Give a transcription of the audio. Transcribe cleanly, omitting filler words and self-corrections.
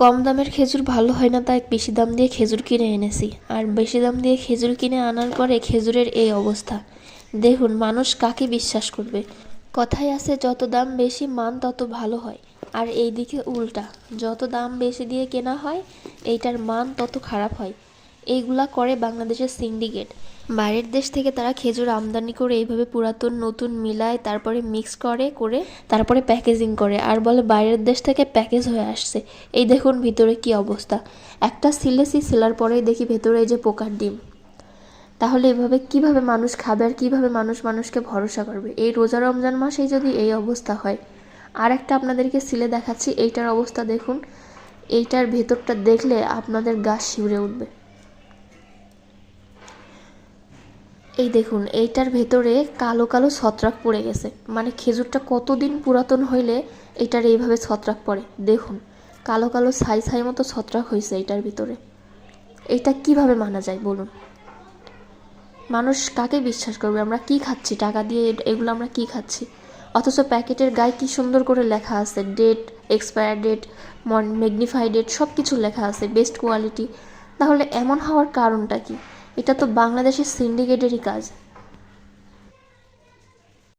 কম দামের খেজুর ভালো হয় না, তাই বেশি দাম দিয়ে খেজুর কিনে এনেছি। আর বেশি দাম দিয়ে খেজুর কিনে আনার পরে খেজুরের এই অবস্থা দেখুন। মানুষ কাকে বিশ্বাস করবে? কথায় আছে যত দাম বেশি মান তত ভালো হয়। আর এই দিকে উল্টা, যত দাম বেশি দিয়ে কেনা হয় এইটার মান তত খারাপ হয়। এইগুলা করে বাংলাদেশের সিন্ডিকেট। বাইরের দেশ থেকে তারা খেজুর আমদানি করে এইভাবে পুরাতন নতুন মিলায়, তারপরে মিক্স করে তারপরে প্যাকেজিং করে আর বলে বাইরের দেশ থেকে প্যাকেজ হয়ে আসছে। এই দেখুন ভিতরে কি অবস্থা। একটা সিলেছি, সিলার পরেই দেখি ভেতরে এই যে পোকার ডিম। তাহলে এভাবে কিভাবে মানুষ খাবে আর কিভাবে মানুষ মানুষকে ভরসা করবে? এই রোজা রমজান মাসেই যদি এই অবস্থা হয়। আর একটা আপনাদেরকে সিলে দেখাচ্ছি, এইটার অবস্থা দেখুন। এইটার ভেতরটা দেখলে আপনাদের গা শিউরে উঠবে। এই দেখুন, এইটার ভেতরে কালো কালো ছত্রাক পড়ে গেছে। মানে খেজুরটা কতদিন পুরাতন হইলে এটার এইভাবে ছত্রাক পড়ে দেখুন। কালো কালো ছাই ছাই মতো ছত্রাক হয়েছে এইটার ভিতরে। এইটা কিভাবে মানা যায় বলুন? মানুষ কাকে বিশ্বাস করবে? আমরা কি খাচ্ছি টাকা দিয়ে? এগুলো আমরা কি খাচ্ছি? অথচ প্যাকেটের গায়ে কি সুন্দর করে লেখা আছে date, expire date, magnify date, সব কিছু লেখা আছে, বেস্ট কোয়ালিটি। তাহলে এমন হওয়ার কারণটা কি? এটা তো বাংলাদেশের সিন্ডিকেটেরই কাজ।